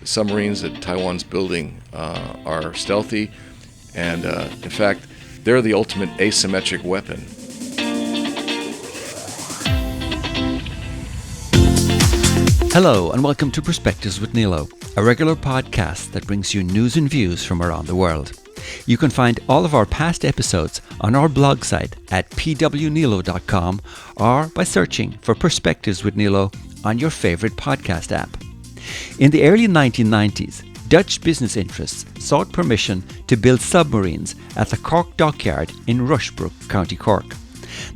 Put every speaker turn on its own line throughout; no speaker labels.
submarines that Taiwan's building are stealthy, and in fact, they're the ultimate asymmetric weapon.
Hello and welcome to Perspectives with Nilo, a regular podcast that brings you news and views from around the world. You can find all of our past episodes on our blog site at pwnilo.com or by searching for Perspectives with Nilo on your favourite podcast app. In the early 1990s, Dutch business interests sought permission to build submarines at the Cork Dockyard in Rushbrooke, County Cork.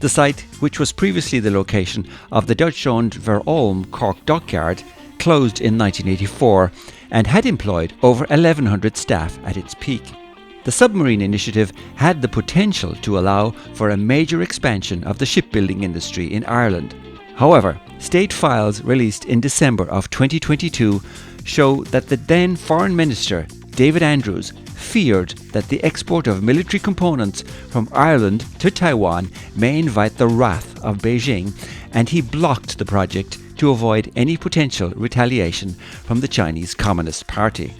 The site, which was previously the location of the Dutch-owned Verolm Cork Dockyard, closed in 1984 and had employed over 1,100 staff at its peak. The submarine initiative had the potential to allow for a major expansion of the shipbuilding industry in Ireland. However, state files released in December of 2022 show that the then Foreign Minister, David Andrews, feared that the export of military components from Ireland to Taiwan may invite the wrath of Beijing, and he blocked the project to avoid any potential retaliation from the Chinese Communist Party.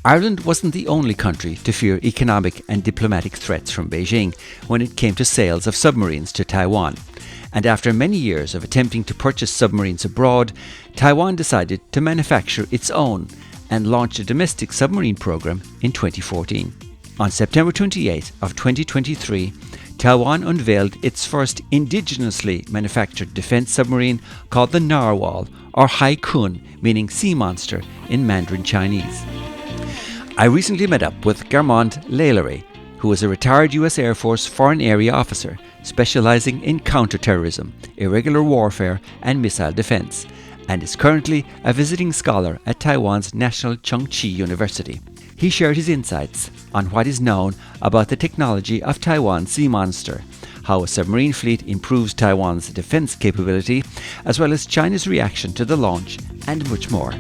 Ireland wasn't the only country to fear economic and diplomatic threats from Beijing when it came to sales of submarines to Taiwan. And after many years of attempting to purchase submarines abroad, Taiwan decided to manufacture its own and launched a domestic submarine program in 2014. On September 28 of 2023, Taiwan unveiled its first indigenously manufactured defense submarine called the Narwhal, or Hai Kun, meaning sea monster in Mandarin Chinese. I recently met up with Garmont Lallery, who is a retired US Air Force Foreign Area Officer specializing in counterterrorism, irregular warfare and missile defense, and is currently a visiting scholar at Taiwan's National Chung-Chi University. He shared his insights on what is known about the technology of Taiwan's sea monster, how a submarine fleet improves Taiwan's defense capability, as well as China's reaction to the launch, and much more.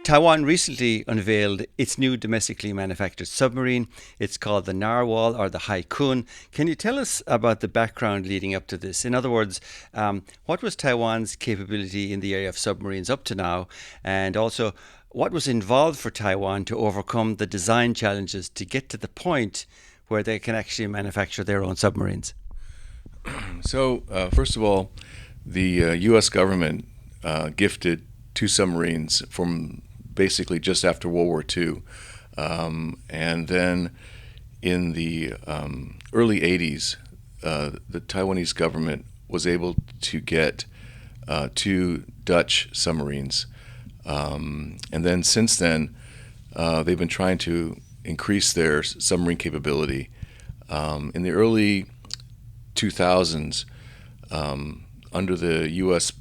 Taiwan recently unveiled its new domestically manufactured submarine. It's called the Narwhal, or the Hai Kun. Can you tell us about the background leading up to this? In other words, what was Taiwan's capability in the area of submarines up to now? And also, what was involved for Taiwan to overcome the design challenges to get to the point where they can actually manufacture their own submarines?
So, first of all, the U.S. government gifted two submarines from basically just after World War II. And then in the early 80s, the Taiwanese government was able to get two Dutch submarines. And then since then, they've been trying to increase their submarine capability. In the early 2000s, under the U.S.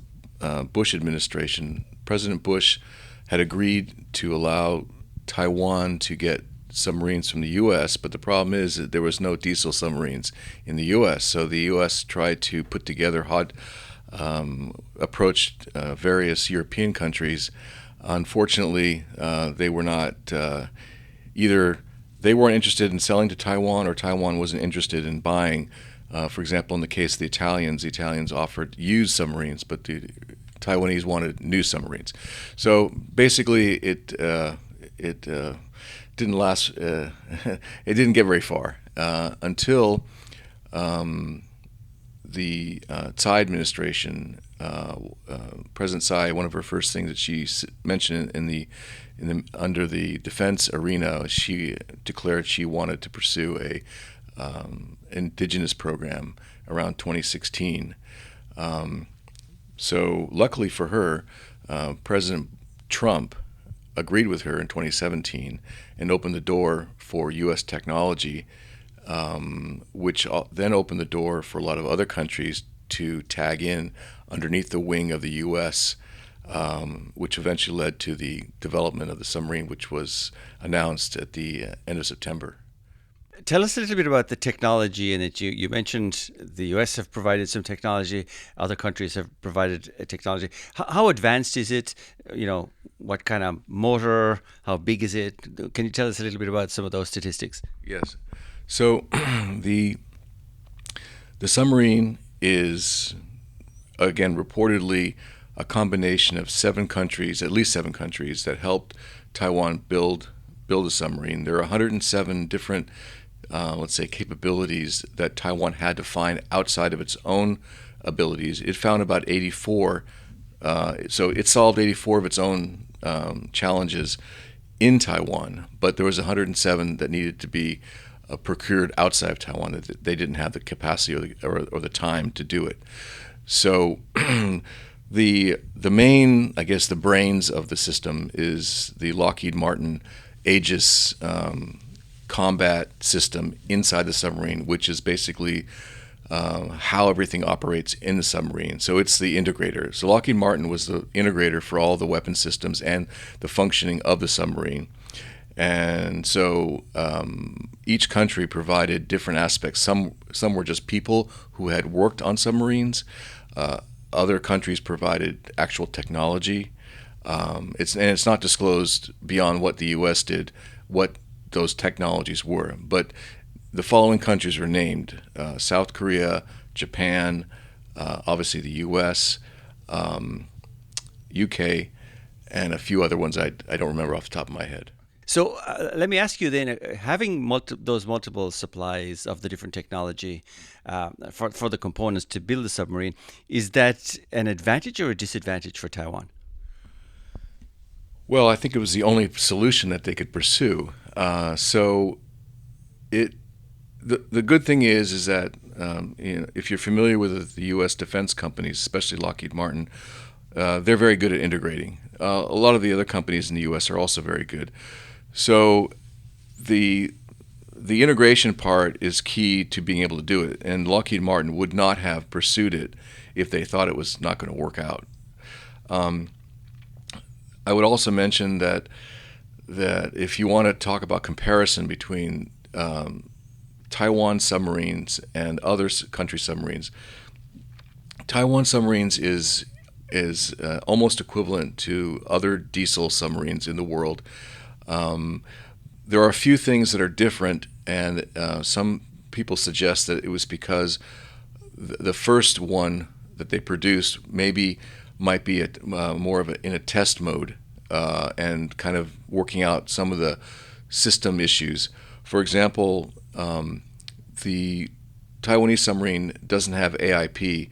Bush administration, President Bush had agreed to allow Taiwan to get submarines from the U.S., but the problem is that there was no diesel submarines in the U.S., so the U.S. tried to put together approached various European countries. Unfortunately, they were not either they weren't interested in selling to Taiwan, or Taiwan wasn't interested in buying. For example, in the case of the Italians offered used submarines, but the Taiwanese wanted new submarines. So basically, it didn't last. It didn't get very far until the Tsai administration. President Tsai, one of her first things that she mentioned under the defense arena, she declared she wanted to pursue a indigenous program around 2016. So luckily for her, President Trump agreed with her in 2017 and opened the door for U.S. technology, which then opened the door for a lot of other countries to tag in underneath the wing of the U.S., which eventually led to the development of the submarine, which was announced at the end of September.
Tell us a little bit about the technology in it. You mentioned the US have provided some technology, other countries have provided technology. How advanced is it? You know, what kind of motor? How big is it? Can you tell us a little bit about some of those statistics?
Yes. So the submarine is, again, reportedly a combination of 7 countries, at least 7 countries, that helped Taiwan build a submarine. There are 107 different, let's say, capabilities that Taiwan had to find outside of its own abilities. It found about 84, so it solved 84 of its own challenges in Taiwan, but there was 107 that needed to be procured outside of Taiwan. That they didn't have the capacity or the time to do it. So the main, I guess, the brains of the system is the Lockheed Martin Aegis combat system inside the submarine, which is basically how everything operates in the submarine. So it's the integrator. So Lockheed Martin was the integrator for all the weapon systems and the functioning of the submarine. And so each country provided different aspects. Some were just people who had worked on submarines. Other countries provided actual technology. It's not disclosed beyond what the U.S. did, what those technologies were. But the following countries were named: South Korea, Japan, obviously the U.S., UK, and a few other ones I don't remember off the top of my head.
So let me ask you then, having those multiple supplies of the different technology for the components to build the submarine, is that an advantage or a disadvantage for Taiwan?
Well, I think it was the only solution that they could pursue. The good thing is that if you're familiar with the U.S. defense companies, especially Lockheed Martin, they're very good at integrating. A lot of the other companies in the U.S. are also very good. So the integration part is key to being able to do it, and Lockheed Martin would not have pursued it if they thought it was not going to work out. I would also mention that if you want to talk about comparison between Taiwan submarines and other country submarines, Taiwan submarines is almost equivalent to other diesel submarines in the world. There are a few things that are different, and some people suggest that it was because the first one that they produced might be more of in a test mode and kind of working out some of the system issues. For example, the Taiwanese submarine doesn't have AIP,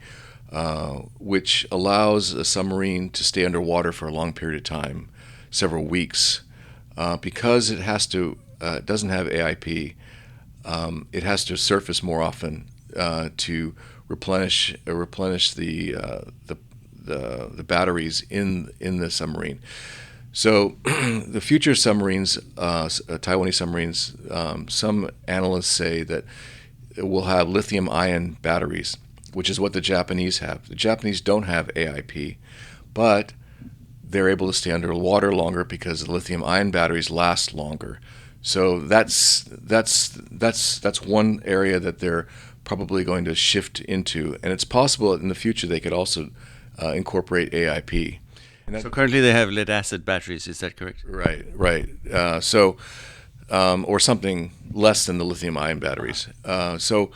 which allows a submarine to stay underwater for a long period of time, several weeks. Because it doesn't have AIP, it has to surface more often to replenish the batteries in the submarine. So the future submarines, Taiwanese submarines, some analysts say that it will have lithium-ion batteries, which is what the Japanese have. The Japanese don't have AIP, but they're able to stay underwater longer because the lithium-ion batteries last longer. So that's one area that they're probably going to shift into, and it's possible that in the future they could also incorporate AIP.
So currently they have lead-acid batteries. Is that correct?
Right. Or something less than the lithium-ion batteries. And so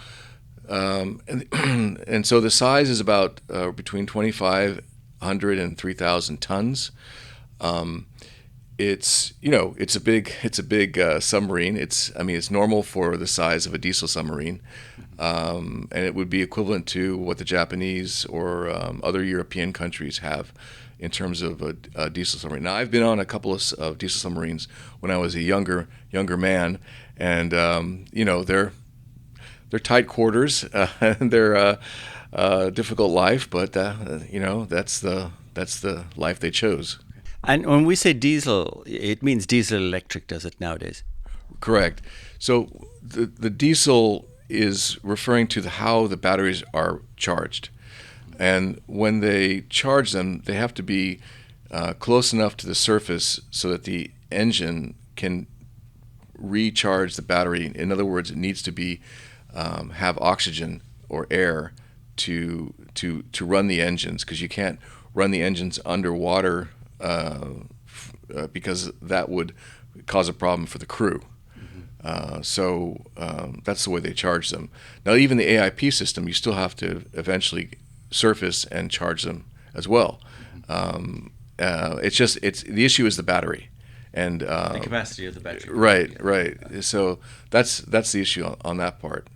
the size is about between 2,500 and 3,000 tons. It's a big submarine. It's normal for the size of a diesel submarine, and it would be equivalent to what the Japanese or other European countries have in terms of a diesel submarine. Now, I've been on a couple of diesel submarines when I was a younger man, and they're tight quarters and they're a difficult life, but that's the life they chose.
And when we say diesel, it means diesel electric, does it nowadays?
Correct. So the diesel is referring to how the batteries are charged. And when they charge them, they have to be close enough to the surface so that the engine can recharge the battery. In other words, it needs to be have oxygen or air to run the engines, because you can't run the engines underwater because that would cause a problem for the crew. So that's the way they charge them. Now, even the AIP system, you still have to eventually surface and charge them as well. It's the issue is the battery, and
The capacity of the battery.
right. So that's the issue on that part,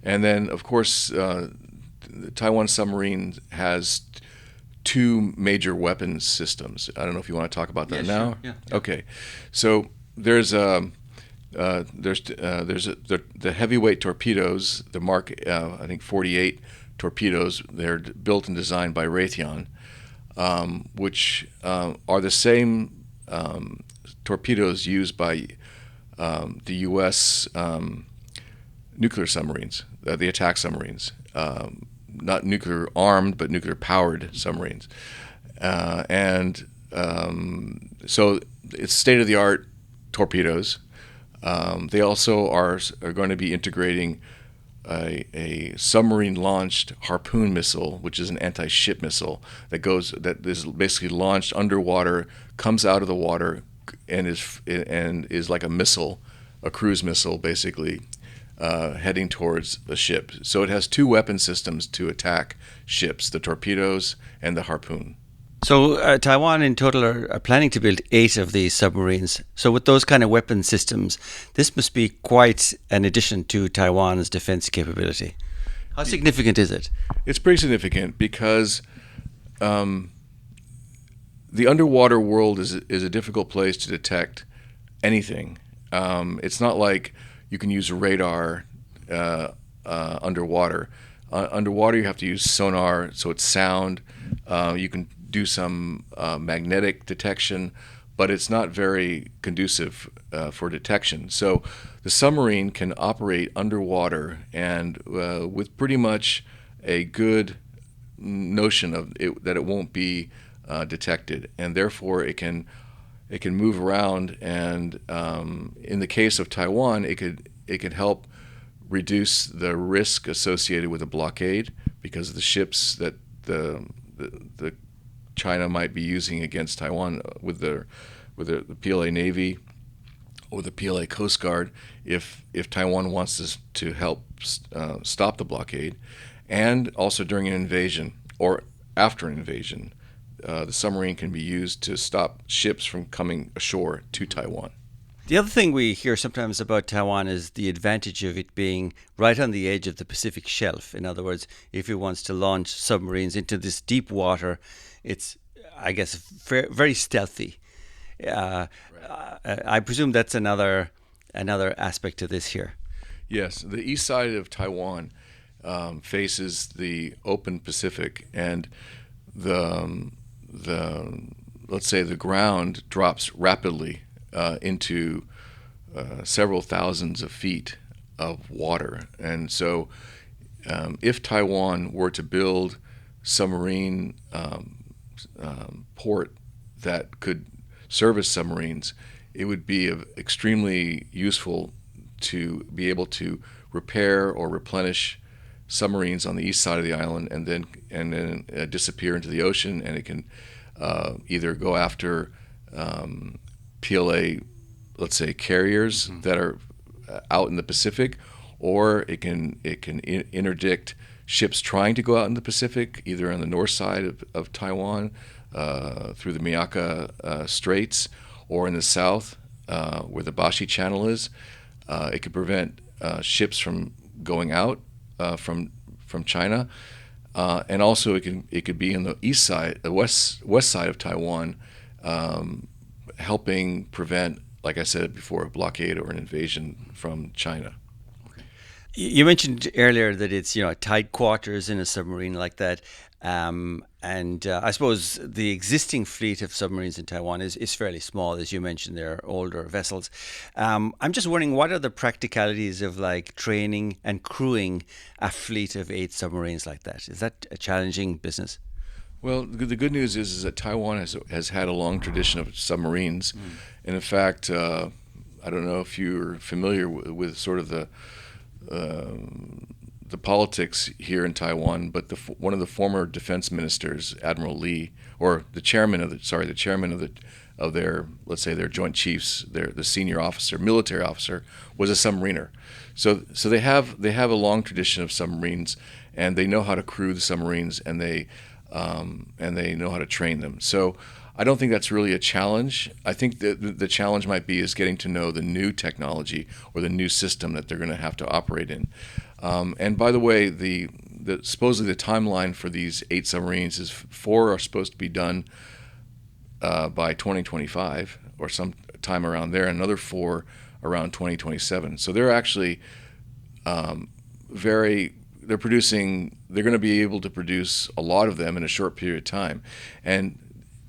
and then of course the Taiwan submarine has two major weapons systems. I don't know if you want to talk about that now.
Sure. Yeah.
Okay, so there's the heavyweight torpedoes, the Mark I think 48 torpedoes. They're built and designed by Raytheon, which are the same torpedoes used by the U.S. Nuclear submarines, the attack submarines. Not nuclear armed, but nuclear powered submarines, so it's state of the art torpedoes. They also are going to be integrating a submarine launched Harpoon missile, which is an anti-ship missile that is basically launched underwater, comes out of the water, and is like a missile, a cruise missile, basically. Heading towards the ship. So it has two weapon systems to attack ships, the torpedoes and the Harpoon.
So Taiwan in total are planning to build 8 of these submarines. So with those kind of weapon systems, this must be quite an addition to Taiwan's defense capability. How significant is it?
It's pretty significant because the underwater world is a difficult place to detect anything. It's not like you can use radar underwater. Underwater, you have to use sonar, so it's sound. You can do some magnetic detection, but it's not very conducive for detection. So the submarine can operate underwater and with pretty much a good notion of it, that it won't be detected, and therefore it can move around, and in the case of Taiwan, it could help reduce the risk associated with a blockade, because the ships that the China might be using against Taiwan with the PLA Navy or the PLA Coast Guard, if Taiwan wants to help stop the blockade, and also during an invasion or after an invasion. The submarine can be used to stop ships from coming ashore to Taiwan.
The other thing we hear sometimes about Taiwan is the advantage of it being right on the edge of the Pacific Shelf. In other words, if it wants to launch submarines into this deep water, it's, I guess, very stealthy. I presume that's another aspect to this here.
Yes, the east side of Taiwan faces the open Pacific, and the let's say the ground drops rapidly into several thousands of feet of water. And so if Taiwan were to build submarine port that could service submarines, it would be extremely useful to be able to repair or replenish submarines on the east side of the island, and then disappear into the ocean, and it can either go after PLA, let's say, carriers that are out in the Pacific, or it can interdict ships trying to go out in the Pacific, either on the north side of Taiwan through the Miyaka Straits, or in the south where the Bashi Channel is. It could prevent ships from going out from China, and also it could be in the east side, the west side of Taiwan, helping prevent, like I said before, a blockade or an invasion from China.
You mentioned earlier that it's tight quarters in a submarine like that, and I suppose the existing fleet of submarines in Taiwan is fairly small, as you mentioned. They're older vessels. I'm just wondering, what are the practicalities of like training and crewing a fleet of 8 submarines like that? Is that a challenging business?
Well, the good news is that Taiwan has had a long tradition of submarines, and in fact, I don't know if you're familiar with sort of the politics here in Taiwan, but one of the former defense ministers, Admiral Lee, or the chairman of their, let's say, their Joint Chiefs, the senior officer, military officer, was a submariner. So they have a long tradition of submarines, and they know how to crew the submarines, and they and they know how to train them. So I don't think that's really a challenge. I think the challenge might be is getting to know the new technology or the new system that they're going to have to operate in. And by the way, supposedly the timeline for these 8 submarines is 4 are supposed to be done by 2025 or some time around there, and another 4 around 2027. So they're actually they're going to be able to produce a lot of them in a short period of time. And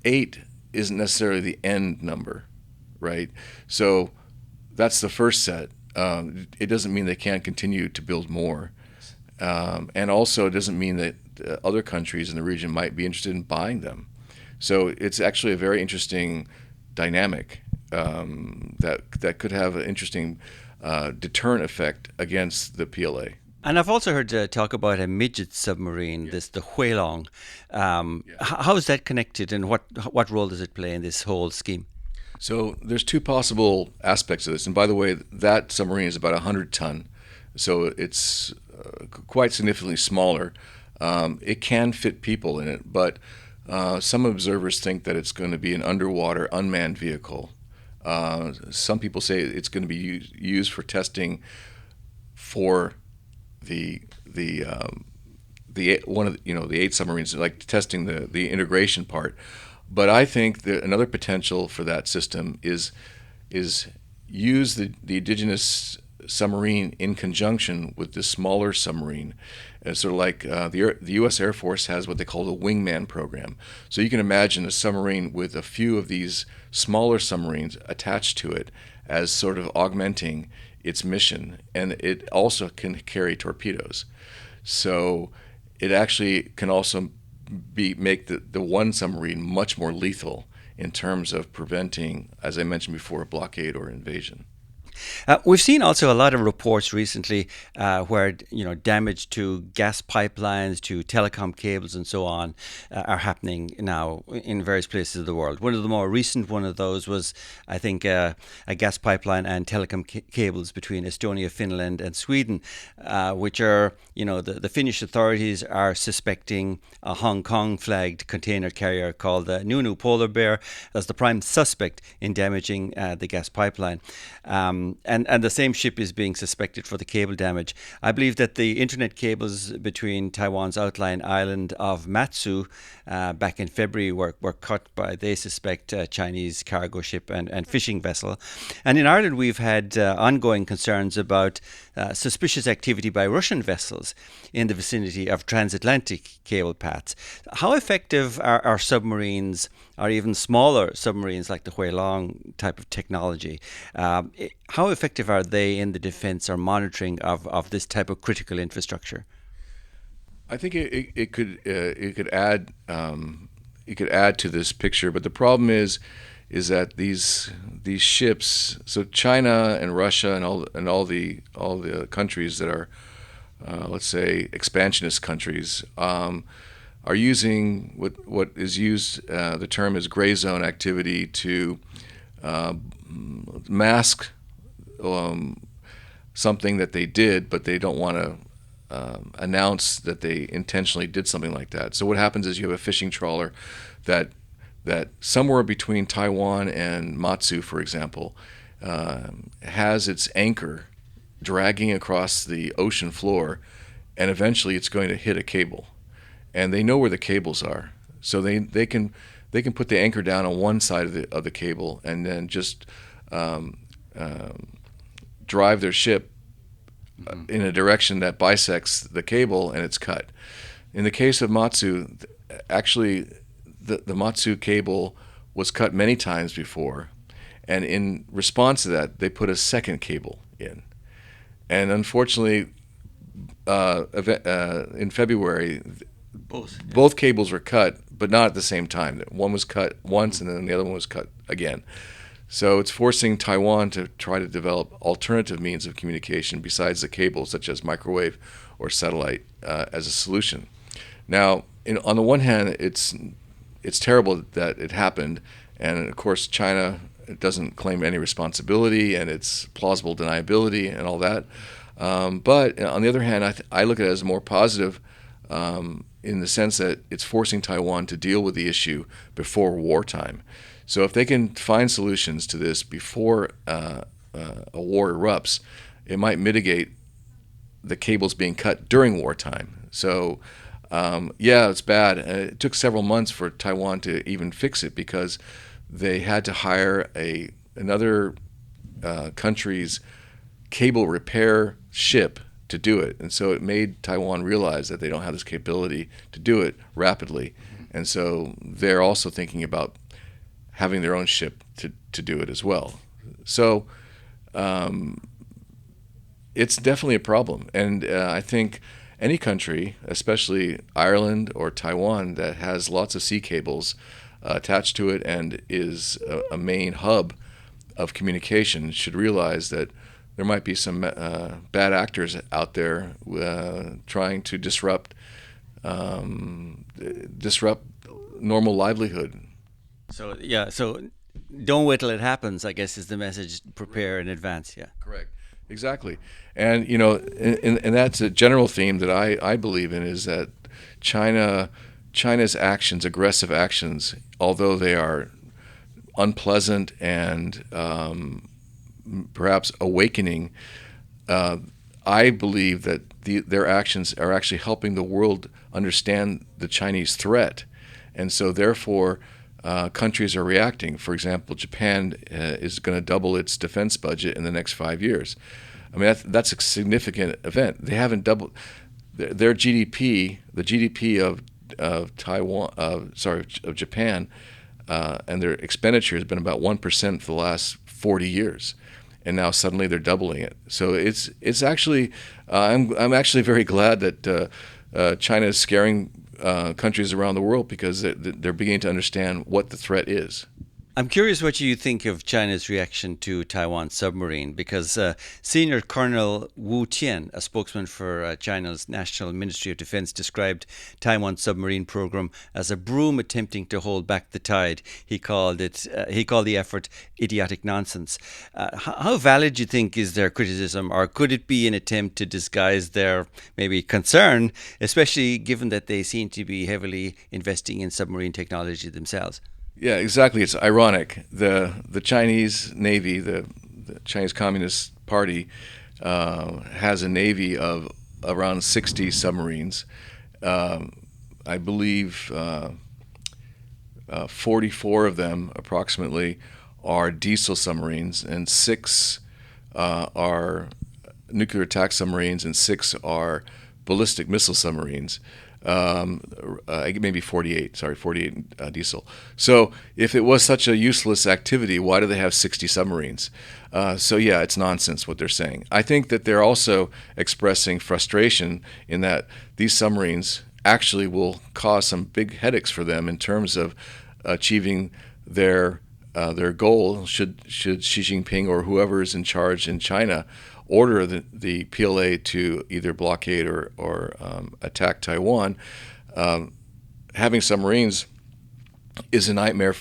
8 isn't necessarily the end number, right? So that's the first set. It doesn't mean they can't continue to build more. And also it doesn't mean that other countries in the region might be interested in buying them. So it's actually a very interesting dynamic that could have an interesting deterrent effect against the PLA.
And I've also heard talk about a midget submarine, the Huilong. How is that connected, and what role does it play in this whole scheme?
So there's 2 possible aspects of this. And by the way, that submarine is about 100 ton. So it's quite significantly smaller. It can fit people in it, but some observers think that it's going to be an underwater unmanned vehicle. Some people say it's going to be used for testing for the 8 submarines, like testing the integration part. But I think that another potential for that system is use the indigenous submarine in conjunction with the smaller submarine. It's sort of like the U.S. Air Force has what they call the wingman program. So you can imagine a submarine with a few of these smaller submarines attached to it as sort of augmenting its mission, and it also can carry torpedoes. So it actually can also make the one submarine much more lethal in terms of preventing, as I mentioned before, a blockade or invasion.
We've seen also a lot of reports recently where damage to gas pipelines, to telecom cables, and so on are happening now in various places of the world. One of the more recent one of those was, I think, a gas pipeline and telecom cables between Estonia, Finland, and Sweden, which are, the Finnish authorities are suspecting a Hong Kong flagged container carrier called the Nunu Polar Bear as the prime suspect in damaging the gas pipeline. And the same ship is being suspected for the cable damage. I believe that the internet cables between Taiwan's outlying island of Matsu back in February were cut by, they suspect, a Chinese cargo ship and fishing vessel. And in Ireland, we've had ongoing concerns about suspicious activity by Russian vessels in the vicinity of transatlantic cable paths. How effective are submarines, or even smaller submarines like the Huilong type of technology? How effective are they in the defense or monitoring of this type of critical infrastructure?
I think it could add to this picture, but the problem is that these ships, so China and Russia and all the countries that are let's say expansionist countries are using what is used, the term is gray zone activity, to mask something that they did, but they don't want to announce that they intentionally did something like that. So what happens is you have a fishing trawler that somewhere between Taiwan and Matsu, for example, has its anchor dragging across the ocean floor, and eventually it's going to hit a cable. And they know where the cables are, so they can put the anchor down on one side of the cable and then just drive their ship in a direction that bisects the cable, and it's cut. In the case of Matsu, actually the Matsu cable was cut many times before, and in response to that, they put a second cable in. And unfortunately, in February, both cables were cut, but not at the same time. One was cut once, and then the other one was cut again. So it's forcing Taiwan to try to develop alternative means of communication besides the cable, such as microwave or satellite, as a solution. Now, on the one hand, it's terrible that it happened, and of course China doesn't claim any responsibility, and it's plausible deniability and all that. But on the other hand, I look at it as a more positive in the sense that it's forcing Taiwan to deal with the issue before wartime. So if they can find solutions to this before a war erupts, it might mitigate the cables being cut during wartime. So yeah, it's bad. It took several months for Taiwan to even fix it because they had to hire another country's cable repair ship to do it. And so it made Taiwan realize that they don't have this capability to do it rapidly. And so they're also thinking about having their own ship to do it as well. So it's definitely a problem. And I think any country, especially Ireland or Taiwan, that has lots of sea cables attached to it and is a main hub of communication should realize that there might be some bad actors out there trying to disrupt normal livelihood.
So yeah, so don't wait till it happens, I guess, is the message. Prepare in advance. Yeah.
Correct. Exactly. And and that's a general theme that I believe in, is that China's actions, aggressive actions, although they are unpleasant and perhaps awakening, I believe that their actions are actually helping the world understand the Chinese threat. And so therefore, countries are reacting. For example, Japan is going to double its defense budget in the next 5 years. I mean, that's a significant event. They haven't doubled their GDP, the GDP of Taiwan, of Japan, and their expenditure has been about 1% for the last 40 years, and now suddenly they're doubling it. So it's actually, I'm actually very glad that China is scaring countries around the world, because they're beginning to understand what the threat is.
I'm curious what you think of China's reaction to Taiwan's submarine, because Senior Colonel Wu Tian, a spokesman for China's National Ministry of Defense, described Taiwan's submarine program as a broom attempting to hold back the tide. He called the effort idiotic nonsense. How valid do you think is their criticism, or could it be an attempt to disguise their maybe concern, especially given that they seem to be heavily investing in submarine technology themselves?
Yeah, exactly. It's ironic. The Chinese Navy, the Chinese Communist Party, has a navy of around 60 submarines. I believe 44 of them, approximately, are diesel submarines, and 6 are nuclear attack submarines, and 6 are ballistic missile submarines. Maybe 48, 48 diesel. So if it was such a useless activity, why do they have 60 submarines? So yeah, it's nonsense what they're saying. I think that they're also expressing frustration in that these submarines actually will cause some big headaches for them in terms of achieving their goal, should Xi Jinping or whoever is in charge in China order the PLA to either blockade or attack Taiwan. Having submarines is a nightmare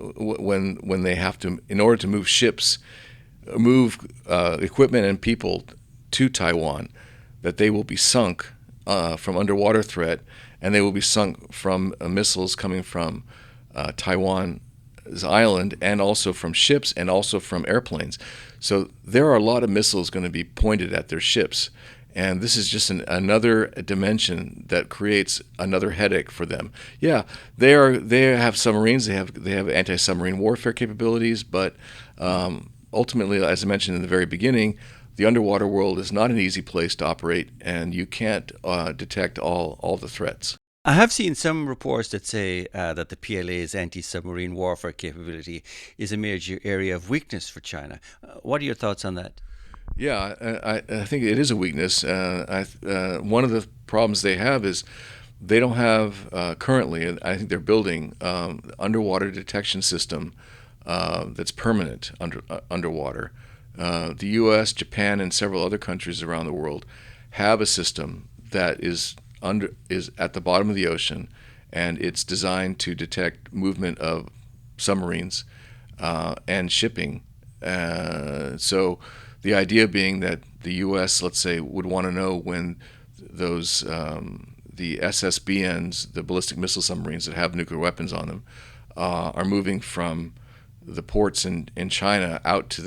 when they have to, in order to move ships, move equipment and people to Taiwan, that they will be sunk from underwater threat, and they will be sunk from missiles coming from Taiwan's island, and also from ships, and also from airplanes. So there are a lot of missiles going to be pointed at their ships, and this is just another dimension that creates another headache for them. Yeah, they have submarines, they have anti-submarine warfare capabilities, but ultimately, as I mentioned in the very beginning, the underwater world is not an easy place to operate, and you can't detect all the threats.
I have seen some reports that say that the PLA's anti-submarine warfare capability is a major area of weakness for China. What are your thoughts on that?
Yeah, I think it is a weakness. One of the problems they have is they don't have currently, and I think they're building underwater detection system that's permanent underwater. The U.S., Japan, and several other countries around the world have a system that is at the bottom of the ocean, and it's designed to detect movement of submarines and shipping. So the idea being that the U.S., let's say, would want to know when those the SSBNs, the ballistic missile submarines that have nuclear weapons on them, are moving from the ports in China out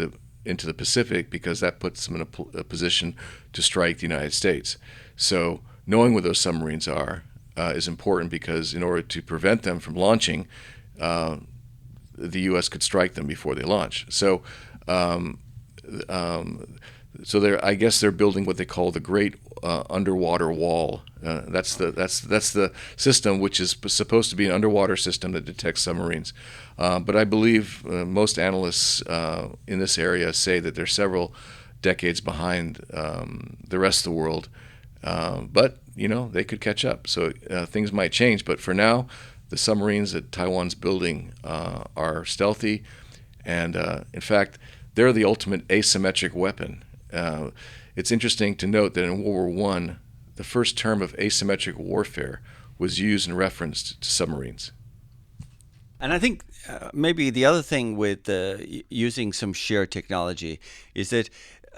into the Pacific, because that puts them in a position to strike the United States. So knowing where those submarines are is important, because in order to prevent them from launching, the U.S. could strike them before they launch. So I guess they're building what they call the Great Underwater Wall. That's the system, which is supposed to be an underwater system that detects submarines. But I believe most analysts in this area say that they're several decades behind the rest of the world. But they could catch up. So things might change. But for now, the submarines that Taiwan's building are stealthy, and in fact, they're the ultimate asymmetric weapon. It's interesting to note that in World War I, the first term of asymmetric warfare was used in reference to submarines.
And I think maybe the other thing with using some shared technology is that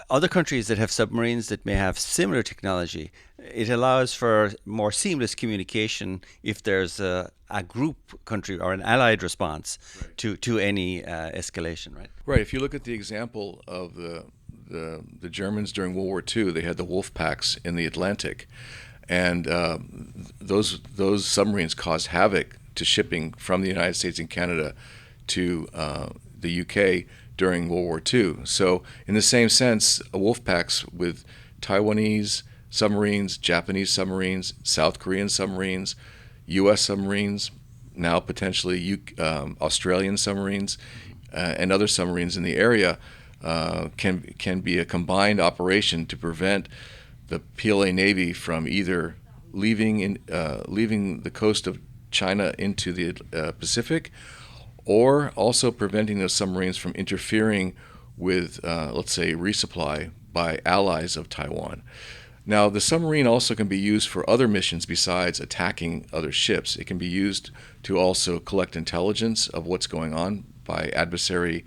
other countries that have submarines that may have similar technology, it allows for more seamless communication if there's a group country or an allied response to any escalation, right?
Right. If you look at the example of the Germans during World War II, they had the wolf packs in the Atlantic, and those submarines caused havoc to shipping from the United States and Canada to the UK during World War II. So in the same sense, wolf packs with Taiwanese submarines, Japanese submarines, South Korean submarines, U.S. submarines, now potentially Australian submarines, and other submarines in the area can be a combined operation to prevent the PLA Navy from either leaving the coast of China into the Pacific, or also preventing those submarines from interfering with, let's say, resupply by allies of Taiwan. Now, the submarine also can be used for other missions besides attacking other ships. It can be used to also collect intelligence of what's going on by adversary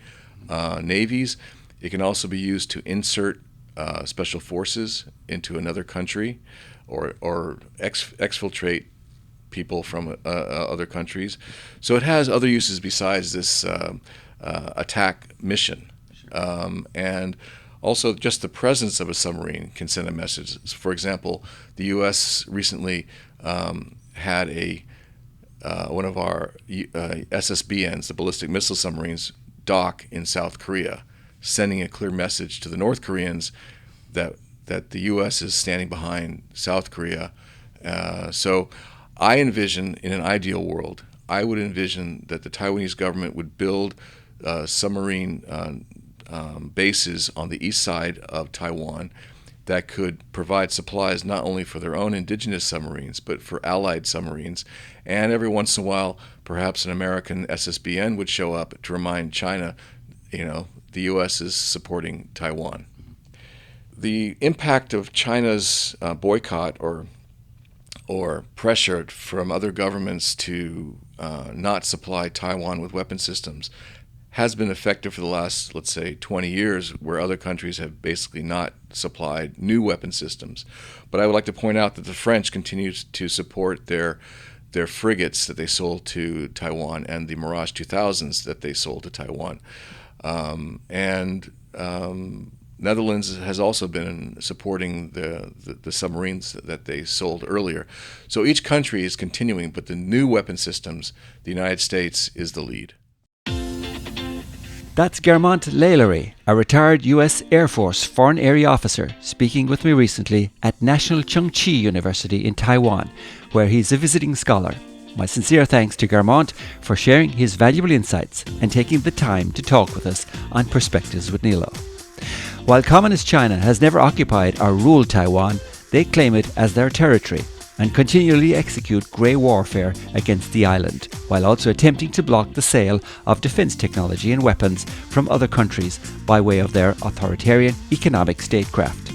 navies. It can also be used to insert special forces into another country, or exfiltrate people from other countries. So it has other uses besides this attack mission. And also, just the presence of a submarine can send a message. For example, the U.S. recently had one of our SSBNs, the ballistic missile submarines, dock in South Korea, sending a clear message to the North Koreans that the U.S. is standing behind South Korea. So I envision, in an ideal world, I would envision that the Taiwanese government would build submarine bases on the east side of Taiwan that could provide supplies not only for their own indigenous submarines, but for allied submarines. And every once in a while, perhaps an American SSBN would show up to remind China, the U.S. is supporting Taiwan. The impact of China's boycott or pressure from other governments to not supply Taiwan with weapon systems has been effective for the last, let's say, 20 years, where other countries have basically not supplied new weapon systems. But I would like to point out that the French continue to support their frigates that they sold to Taiwan and the Mirage 2000s that they sold to Taiwan. Netherlands has also been supporting the submarines that they sold earlier. So each country is continuing, but the new weapon systems, the United States is the lead.
That's Guermont Lallery, a retired US Air Force Foreign Area Officer, speaking with me recently at National Chung Chi University in Taiwan, where he's a visiting scholar. My sincere thanks to Guermont for sharing his valuable insights and taking the time to talk with us on Perspectives with Nilo. While Communist China has never occupied or ruled Taiwan, they claim it as their territory and continually execute grey warfare against the island, while also attempting to block the sale of defence technology and weapons from other countries by way of their authoritarian economic statecraft.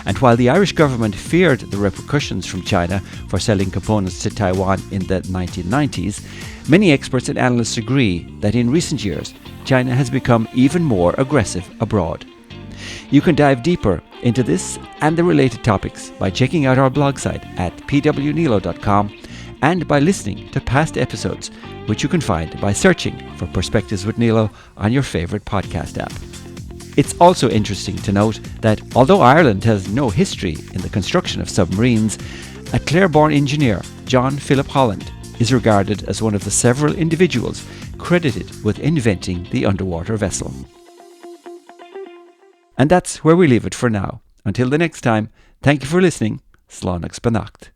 And while the Irish government feared the repercussions from China for selling components to Taiwan in the 1990s, many experts and analysts agree that in recent years, China has become even more aggressive abroad. You can dive deeper into this and the related topics by checking out our blog site at pwnilo.com and by listening to past episodes, which you can find by searching for Perspectives with Nilo on your favourite podcast app. It's also interesting to note that although Ireland has no history in the construction of submarines, a Clare-born engineer, John Philip Holland, is regarded as one of the several individuals credited with inventing the underwater vessel. And that's where we leave it for now. Until the next time, thank you for listening. Slán ag spanacht.